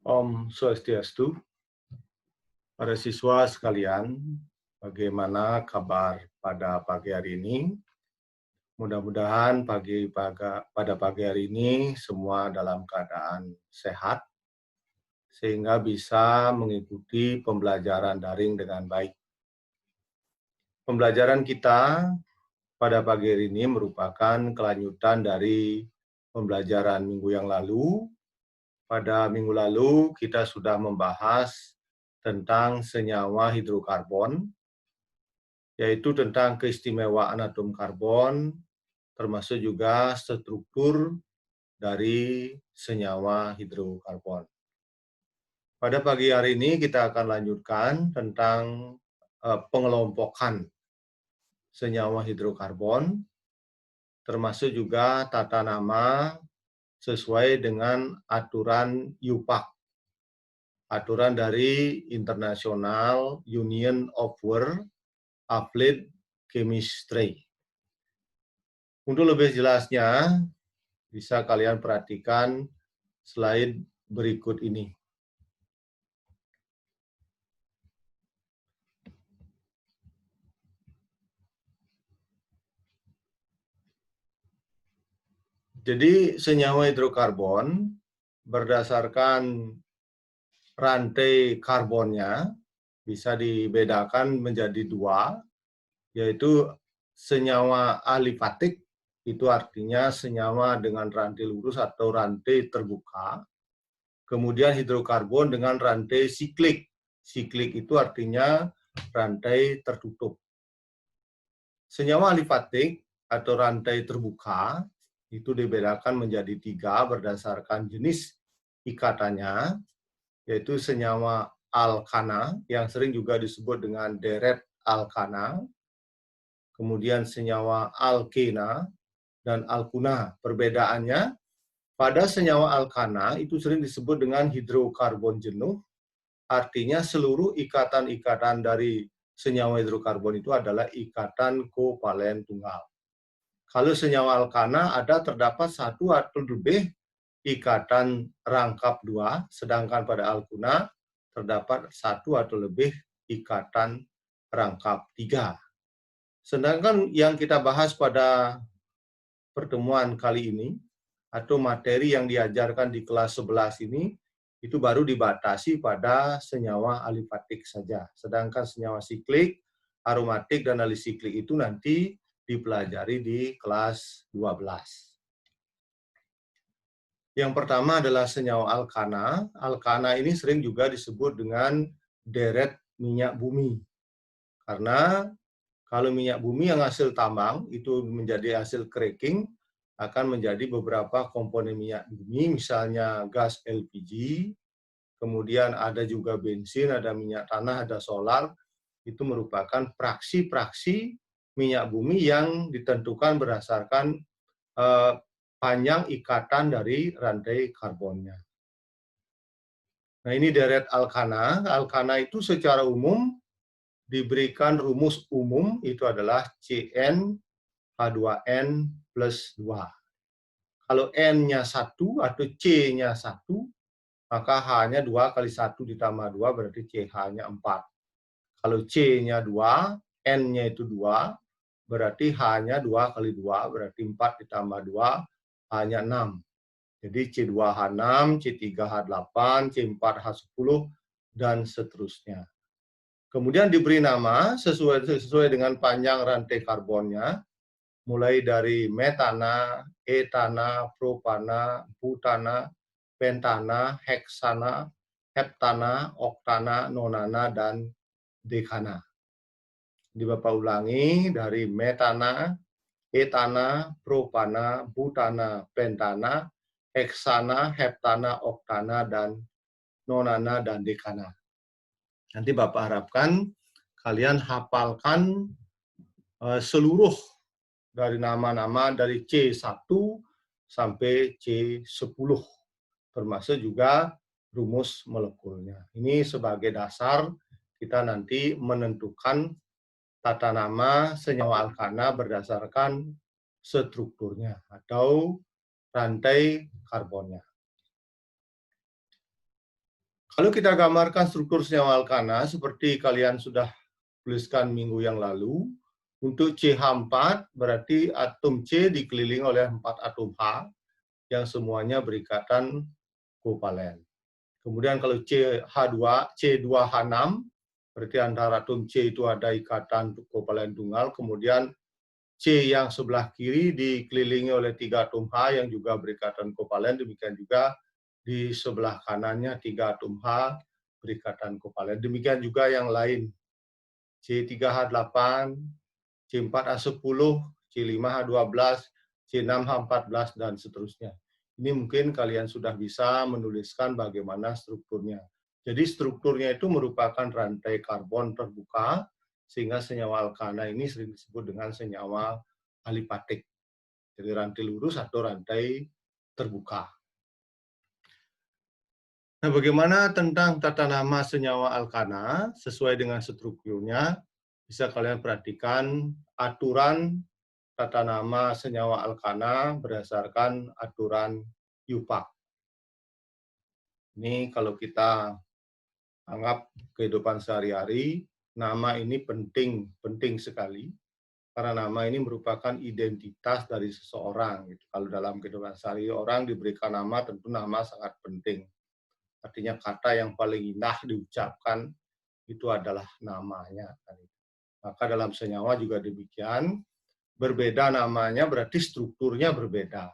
Om Swastiastu, para siswa sekalian, bagaimana kabar pada pagi hari ini? Mudah-mudahan pada pagi hari ini semua dalam keadaan sehat, sehingga bisa mengikuti pembelajaran daring dengan baik. Pembelajaran kita pada pagi hari ini merupakan kelanjutan dari pembelajaran minggu yang lalu. Pada minggu lalu kita sudah membahas tentang senyawa hidrokarbon, yaitu tentang keistimewaan atom karbon, termasuk juga struktur dari senyawa hidrokarbon. Pada pagi hari ini kita akan lanjutkan tentang pengelompokan senyawa hidrokarbon, termasuk juga tata nama sesuai dengan aturan UPAC, aturan dari International Union of World Applied Chemistry. Untuk lebih jelasnya, bisa kalian perhatikan slide berikut ini. Jadi senyawa hidrokarbon berdasarkan rantai karbonnya bisa dibedakan menjadi dua, yaitu senyawa alifatik, itu artinya senyawa dengan rantai lurus atau rantai terbuka. Kemudian hidrokarbon dengan rantai siklik. Siklik itu artinya rantai tertutup. Senyawa alifatik atau rantai terbuka itu dibedakan menjadi tiga berdasarkan jenis ikatannya, yaitu senyawa alkana yang sering juga disebut dengan deret alkana, kemudian senyawa alkena, dan alkuna. Perbedaannya, pada senyawa alkana itu sering disebut dengan hidrokarbon jenuh, artinya seluruh ikatan-ikatan dari senyawa hidrokarbon itu adalah ikatan kovalen tunggal. Kalau senyawa alkana terdapat satu atau lebih ikatan rangkap dua, sedangkan pada alkuna terdapat satu atau lebih ikatan rangkap tiga. Sedangkan yang kita bahas pada pertemuan kali ini, atau materi yang diajarkan di kelas 11 ini, itu baru dibatasi pada senyawa alifatik saja. Sedangkan senyawa siklik, aromatik, dan alisiklik itu nanti dipelajari di kelas 12. Yang pertama adalah senyawa alkana. Alkana ini sering juga disebut dengan deret minyak bumi. Karena kalau minyak bumi yang hasil tambang itu menjadi hasil cracking, akan menjadi beberapa komponen minyak bumi, misalnya gas LPG, kemudian ada juga bensin, ada minyak tanah, ada solar, itu merupakan fraksi-fraksi minyak bumi yang ditentukan berdasarkan panjang ikatan dari rantai karbonnya. Nah, ini deret alkana. Alkana itu secara umum diberikan rumus umum, itu adalah CnH2n plus 2. Kalau N-nya 1 atau C-nya 1, maka H-nya 2 kali 1 ditambah 2 berarti CH-nya 4. Kalau C-nya 2, N-nya itu 2, berarti H-nya 2 kali 2 berarti 4 ditambah 2, H-nya 6. Jadi C2H6, C3H8, C4H10, dan seterusnya. Kemudian diberi nama sesuai dengan panjang rantai karbonnya, mulai dari metana, etana, propana, butana, pentana, heksana, heptana, oktana, nonana, dan dekana. Di Bapak ulangi, dari metana, etana, propana, butana, pentana, heksana, heptana, oktana, dan nonana, dan dekana. Nanti Bapak harapkan kalian hafalkan seluruh dari nama-nama dari C1 sampai C10, termasuk juga rumus molekulnya. Ini sebagai dasar kita nanti menentukan tata nama senyawa alkana berdasarkan strukturnya atau rantai karbonnya. Kalau kita gambarkan struktur senyawa alkana seperti kalian sudah tuliskan minggu yang lalu, untuk CH4 berarti atom C dikelilingi oleh 4 atom H yang semuanya berikatan kovalen. Kemudian kalau CH2, C2H6 berarti antara atom C itu ada ikatan kovalen tunggal, kemudian C yang sebelah kiri dikelilingi oleh 3 atom H yang juga berikatan kovalen, demikian juga di sebelah kanannya 3 atom H berikatan kovalen. Demikian juga yang lain, C3H8, C4H10, C5H12, C6H14, dan seterusnya. Ini mungkin kalian sudah bisa menuliskan bagaimana strukturnya. Jadi strukturnya itu merupakan rantai karbon terbuka, sehingga senyawa alkana ini sering disebut dengan senyawa alipatik. Jadi rantai lurus atau rantai terbuka. Nah, bagaimana tentang tata nama senyawa alkana sesuai dengan strukturnya? Bisa kalian perhatikan aturan tata nama senyawa alkana berdasarkan aturan IUPAC. Ini kalau kita anggap kehidupan sehari-hari, nama ini penting sekali, karena nama ini merupakan identitas dari seseorang. Kalau dalam kehidupan sehari orang diberikan nama, tentu nama sangat penting. Artinya kata yang paling indah diucapkan itu adalah namanya. Maka dalam senyawa juga demikian, berbeda namanya berarti strukturnya berbeda.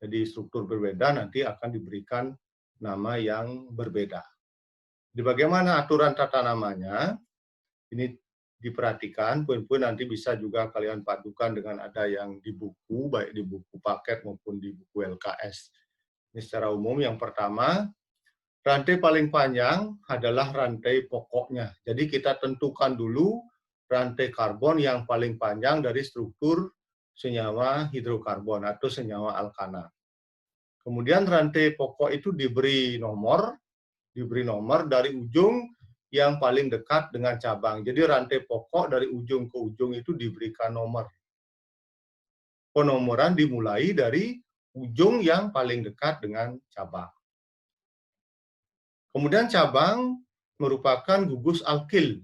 Jadi struktur berbeda nanti akan diberikan nama yang berbeda. Di bagaimana aturan tata namanya, ini diperhatikan, poin-poin nanti bisa juga kalian padukan dengan ada yang di buku, baik di buku paket maupun di buku LKS. Ini secara umum yang pertama, rantai paling panjang adalah rantai pokoknya. Jadi kita tentukan dulu rantai karbon yang paling panjang dari struktur senyawa hidrokarbon atau senyawa alkana. Kemudian rantai pokok itu diberi nomor dari ujung yang paling dekat dengan cabang. Jadi rantai pokok dari ujung ke ujung itu diberikan nomor. Penomoran dimulai dari ujung yang paling dekat dengan cabang. Kemudian cabang merupakan gugus alkil.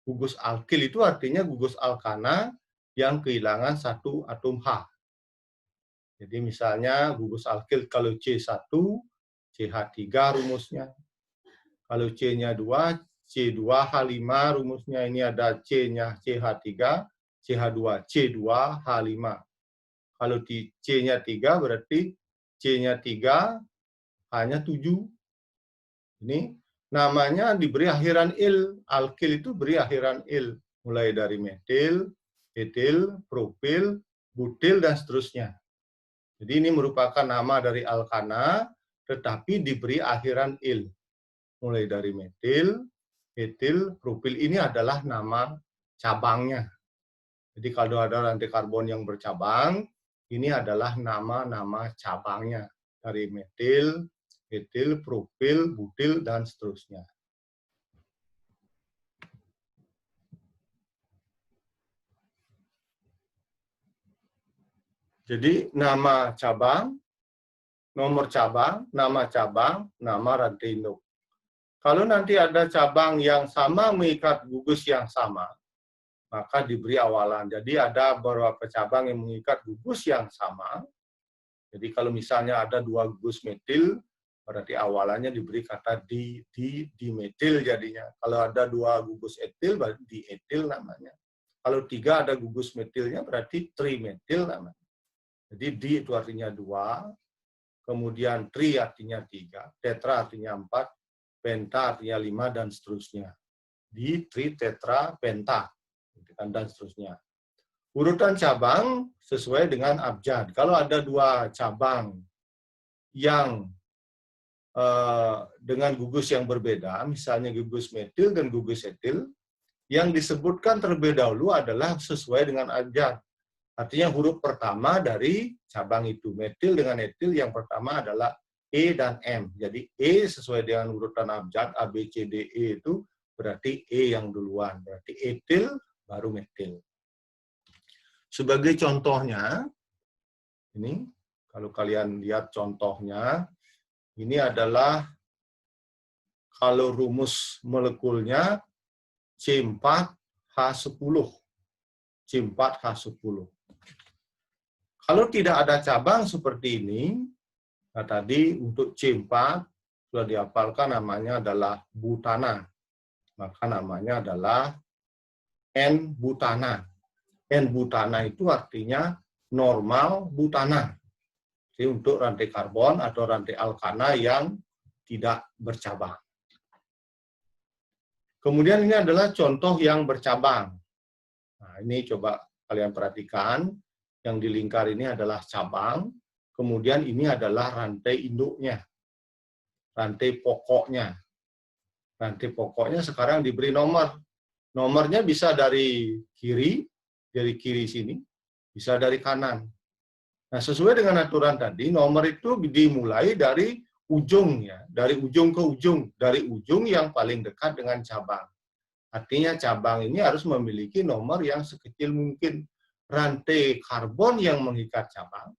Gugus alkil itu artinya gugus alkana yang kehilangan satu atom H. Jadi misalnya gugus alkil kalau C1, CH3 rumusnya. Kalau C-nya 2, C2H5 rumusnya. Ini ada C-nya CH3, CH2, C2H5. Kalau C-nya 3 berarti C-nya 3, H-nya 7. Ini namanya diberi akhiran il. Alkil itu beri akhiran il. Mulai dari metil, etil, propil, butil, dan seterusnya. Jadi ini merupakan nama dari alkana, tetapi diberi akhiran il. Mulai dari metil, etil, propil, ini adalah nama cabangnya. Jadi kalau ada rantai karbon yang bercabang, ini adalah nama-nama cabangnya. Dari metil, etil, propil, butil, dan seterusnya. Jadi nama cabang, nomor cabang, nama rantai induk. Kalau nanti ada cabang yang sama mengikat gugus yang sama, maka diberi awalan. Jadi ada beberapa cabang yang mengikat gugus yang sama. Jadi kalau misalnya ada 2 gugus metil, berarti awalannya diberi kata dimetil jadinya. Kalau ada 2 gugus etil, berarti dietil namanya. Kalau 3 ada gugus metilnya, berarti trimetil namanya. Jadi di itu artinya 2, kemudian tri artinya 3, tetra artinya 4, penta artinya 5, dan seterusnya. Di, tri, tetra, penta, dan seterusnya. Urutan cabang sesuai dengan abjad. Kalau ada 2 cabang yang dengan gugus yang berbeda, misalnya gugus metil dan gugus etil, yang disebutkan terlebih dahulu adalah sesuai dengan abjad. Artinya huruf pertama dari cabang itu. Metil dengan etil yang pertama adalah E dan M. Jadi E sesuai dengan urutan abjad, A, B, C, D, E itu berarti E yang duluan. Berarti etil baru metil. Sebagai contohnya, ini kalau kalian lihat contohnya, ini adalah kalau rumus molekulnya C4H10. C4H10. Kalau tidak ada cabang seperti ini, nah tadi untuk C4 sudah dihafalkan namanya adalah butana. Maka namanya adalah N-butana. N-butana itu artinya normal butana. Jadi untuk rantai karbon atau rantai alkana yang tidak bercabang. Kemudian ini adalah contoh yang bercabang. Nah, ini coba kalian perhatikan. Yang di lingkar ini adalah cabang. Kemudian ini adalah rantai induknya. Rantai pokoknya. Rantai pokoknya sekarang diberi nomor. Nomornya bisa dari kiri sini, bisa dari kanan. Nah, sesuai dengan aturan tadi, nomor itu dimulai dari ujungnya, dari ujung ke ujung, dari ujung yang paling dekat dengan cabang. Artinya cabang ini harus memiliki nomor yang sekecil mungkin. Rantai karbon yang mengikat cabang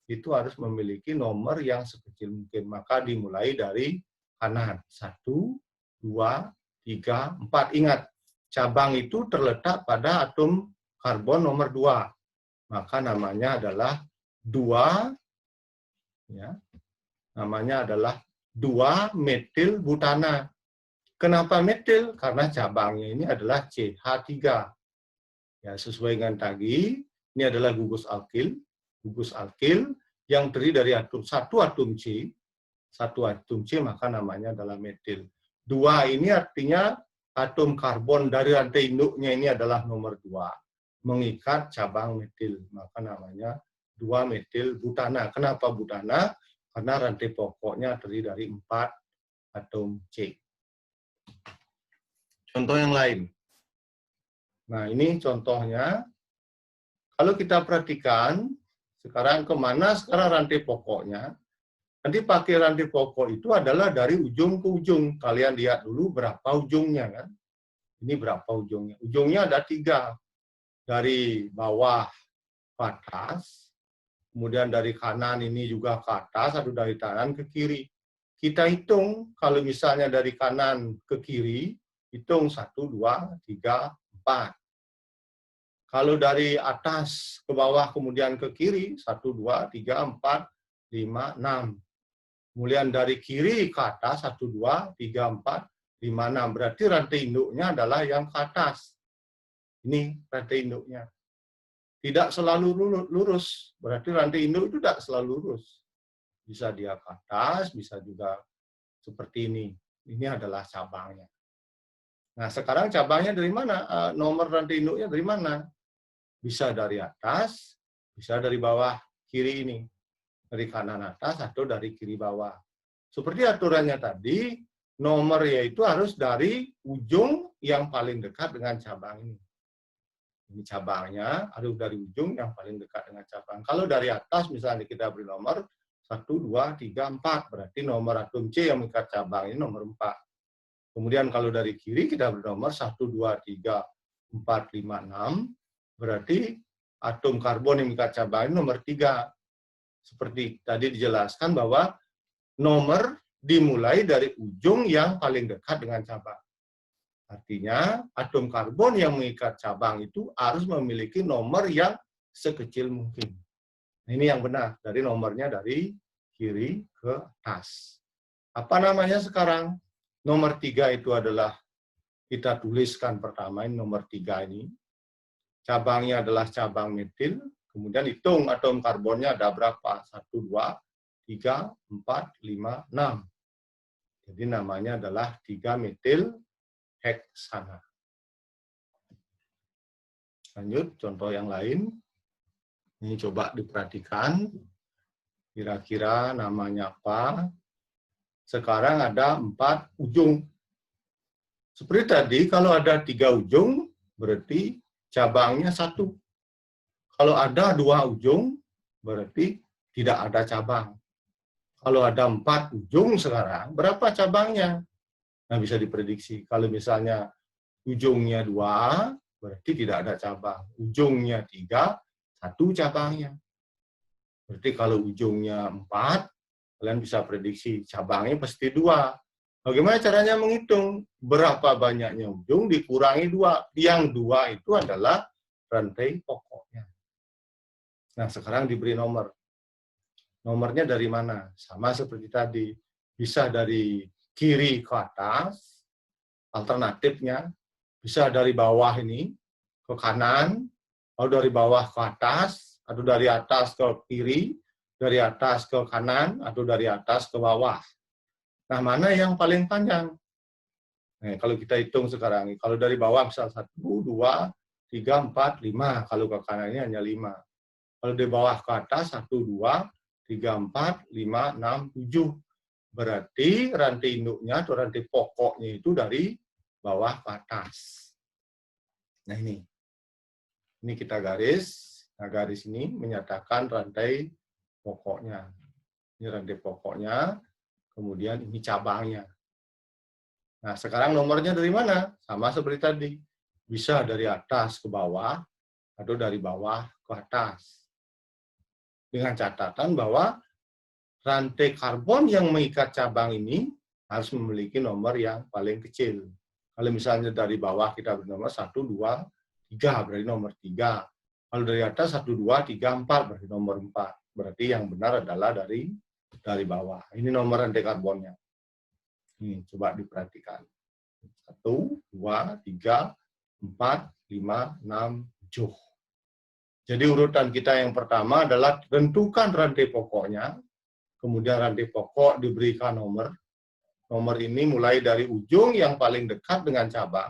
itu harus memiliki nomor yang sekecil mungkin. Maka dimulai dari kanan. 1, 2, 3, 4. Ingat, cabang itu terletak pada atom karbon nomor 2. Maka namanya adalah 2, ya, namanya adalah 2-metil butana. Kenapa metil? Karena cabangnya ini adalah CH3. Ya, sesuai dengan tadi, ini adalah gugus alkil yang terdiri dari satu atom C, maka namanya adalah metil. 2 ini artinya atom karbon dari rantai induknya ini adalah nomor 2, mengikat cabang metil, maka namanya 2-metil butana. Kenapa butana? Karena rantai pokoknya terdiri dari 4 atom C. Contoh yang lain. Nah, ini contohnya. Kalau kita perhatikan, sekarang kemana sekarang rantai pokoknya? Nanti pakai rantai pokok itu adalah dari ujung ke ujung. Kalian lihat dulu berapa ujungnya, kan? Ini berapa ujungnya? Ujungnya ada 3. Dari bawah ke atas, kemudian dari kanan ini juga ke atas, atau dari kanan ke kiri. Kita hitung, kalau misalnya dari kanan ke kiri, hitung 1, 2, 3, 4. Kalau dari atas ke bawah kemudian ke kiri, 1, 2, 3, 4, 5, 6. Kemudian dari kiri ke atas, 1, 2, 3, 4, 5, 6. Berarti rantai induknya adalah yang ke atas. Ini rantai induknya. Tidak selalu lurus. Berarti rantai induk itu tidak selalu lurus. Bisa dia ke atas, bisa juga seperti ini. Ini adalah cabangnya. Nah, sekarang cabangnya dari mana? Nomor rantai induknya dari mana? Bisa dari atas, bisa dari bawah kiri ini. Dari kanan atas atau dari kiri bawah. Seperti aturannya tadi, nomor yaitu harus dari ujung yang paling dekat dengan cabang ini. Ini cabangnya harus dari ujung yang paling dekat dengan cabang. Kalau dari atas misalnya kita beri nomor 1, 2, 3, 4. Berarti nomor atom C yang mengikat cabang ini nomor 4. Kemudian kalau dari kiri kita beri nomor 1, 2, 3, 4, 5, 6. Berarti atom karbon yang mengikat cabang ini nomor 3. Seperti tadi dijelaskan bahwa nomor dimulai dari ujung yang paling dekat dengan cabang. Artinya, atom karbon yang mengikat cabang itu harus memiliki nomor yang sekecil mungkin. Ini yang benar, dari nomornya dari kiri ke atas. Apa namanya sekarang? Nomor 3 itu adalah, kita tuliskan pertama, ini nomor 3 ini. Cabangnya adalah cabang metil, kemudian hitung atom karbonnya ada berapa? 1, 2, 3, 4, 5, 6. Jadi namanya adalah 3-metil heksana. Lanjut, contoh yang lain. Ini coba diperhatikan. Kira-kira namanya apa? Sekarang ada 4 ujung. Seperti tadi, kalau ada 3 ujung, berarti cabangnya 1. Kalau ada 2 ujung, berarti tidak ada cabang. Kalau ada 4 ujung sekarang, berapa cabangnya? Nah, bisa diprediksi. Kalau misalnya ujungnya 2, berarti tidak ada cabang. Ujungnya 3, 1 cabangnya. Berarti kalau ujungnya 4, kalian bisa prediksi cabangnya pasti 2. Bagaimana caranya menghitung? Berapa banyaknya ujung dikurangi 2. Yang 2 itu adalah rantai pokoknya. Nah, sekarang diberi nomor. Nomornya dari mana? Sama seperti tadi. Bisa dari kiri ke atas, alternatifnya. Bisa dari bawah ini ke kanan, atau dari bawah ke atas, atau dari atas ke kiri, dari atas ke kanan, atau dari atas ke bawah. Nah, mana yang paling panjang? Nah, kalau kita hitung sekarang, kalau dari bawah misal 1, 2, 3, 4, 5. Kalau ke kanan ini hanya 5. Kalau dari bawah ke atas, 1, 2, 3, 4, 5, 6, 7. Berarti rantai induknya atau rantai pokoknya itu dari bawah ke atas. Nah, ini kita garis. Nah, garis ini menyatakan rantai pokoknya. Ini rantai pokoknya, kemudian ini cabangnya. Nah, sekarang nomornya dari mana? Sama seperti tadi. Bisa dari atas ke bawah, atau dari bawah ke atas. Dengan catatan bahwa rantai karbon yang mengikat cabang ini harus memiliki nomor yang paling kecil. Kalau misalnya dari bawah kita bernomor 1, 2, 3, berarti nomor 3. Kalau dari atas 1, 2, 3, 4, berarti nomor 4. Berarti yang benar adalah dari bawah. Ini nomor rantai karbonnya. Ini coba diperhatikan. 1, 2, 3, 4, 5, 6, 7. Jadi urutan kita yang pertama adalah tentukan rantai pokoknya, kemudian rantai pokok diberikan nomor. Nomor ini mulai dari ujung yang paling dekat dengan cabang,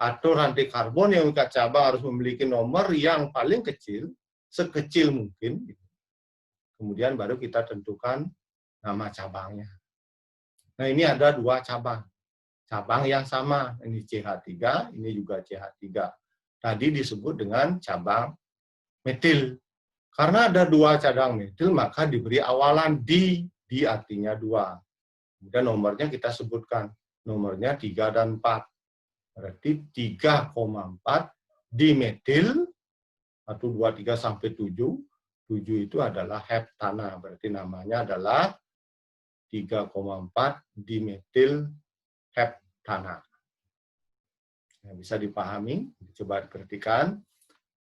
atau rantai karbon yang mengikat cabang harus memiliki nomor yang paling kecil, sekecil mungkin. Kemudian baru kita tentukan nama cabangnya. Nah, ini ada 2 cabang. Cabang yang sama, ini CH3, ini juga CH3. Tadi disebut dengan cabang metil. Karena ada 2 cabang metil, maka diberi awalan di artinya 2. Kemudian nomornya kita sebutkan, nomornya 3 dan 4. Berarti 3,4 dimetil, 1, 2, 3 sampai 7. 7 itu adalah heptana, berarti namanya adalah 3,4 dimetil heptana. Nah, bisa dipahami, coba perhatikan.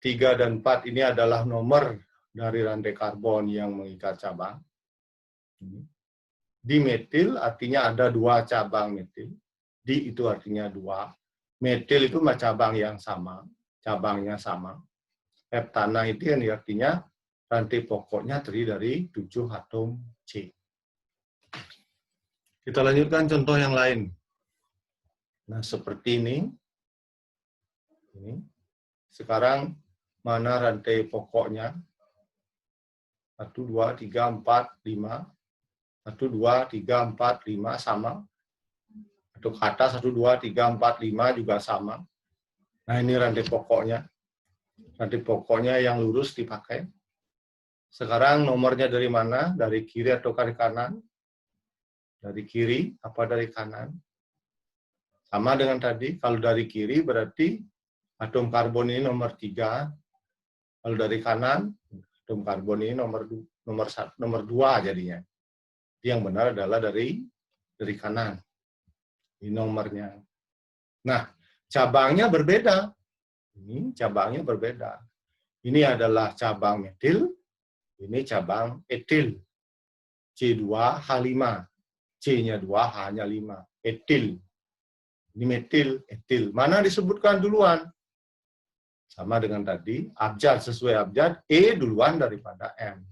3 dan 4 ini adalah nomor dari rantai karbon yang mengikat cabang. Dimetil artinya ada 2 cabang metil. Di itu artinya 2. Metil itu cabang yang sama, cabangnya sama. Heptana itu yang artinya rantai pokoknya terdiri dari 7 atom C. Kita lanjutkan contoh yang lain. Nah, seperti ini. Sekarang mana rantai pokoknya? 1, 2, 3, 4, 5. 1, 2, 3, 4, 5 sama. Atau ke atas 1, 2, 3, 4, 5 juga sama. Nah, ini rantai pokoknya. Rantai pokoknya yang lurus dipakai. Sekarang nomornya dari mana? Dari kiri atau dari kanan? Dari kiri apa dari kanan? Sama dengan tadi, kalau dari kiri berarti atom karbon ini nomor 3. Kalau dari kanan, atom karbon ini nomor 2 jadinya. Yang benar adalah dari kanan. Ini nomornya. Nah, cabangnya berbeda. Ini cabangnya berbeda. Ini adalah cabang metil, ini cabang etil. C2H5. C-nya 2, H-nya 5. Etil. Ini metil, etil. Mana disebutkan duluan? Sama dengan tadi, abjad sesuai abjad, E duluan daripada M.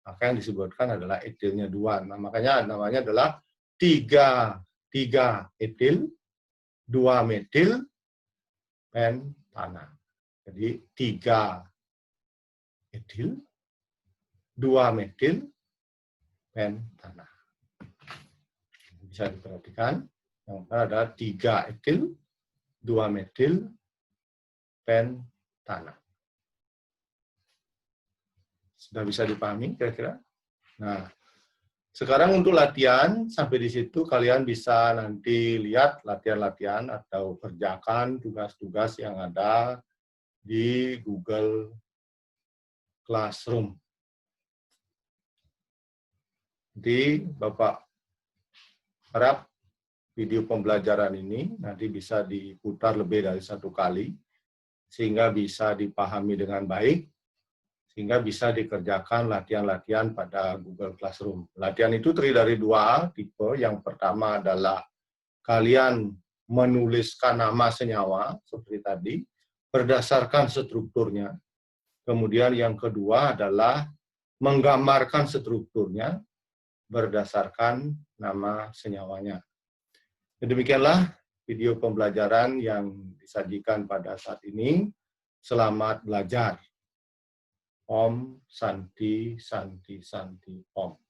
Maka yang disebutkan adalah etilnya duluan. Nah, makanya namanya adalah 3 etil, 2 metil, pentana. Jadi 3 etil, 2 metil, pentana. Bisa diperhatikan, yang ada 3 etil, 2 metil, pentana. Sudah bisa dipahami kira-kira? Nah, sekarang untuk latihan, sampai di situ kalian bisa nanti lihat latihan-latihan atau kerjakan tugas-tugas yang ada di Google Classroom. Jadi, Bapak harap video pembelajaran ini nanti bisa diputar lebih dari 1 kali, sehingga bisa dipahami dengan baik, sehingga bisa dikerjakan latihan-latihan pada Google Classroom. Latihan itu terdiri dari 2 tipe. Yang pertama adalah kalian menuliskan nama senyawa, seperti tadi, berdasarkan strukturnya. Kemudian yang kedua adalah menggambarkan strukturnya berdasarkan nama senyawanya. Demikianlah video pembelajaran yang disajikan pada saat ini. Selamat belajar. Om Santi Santi Santi Om.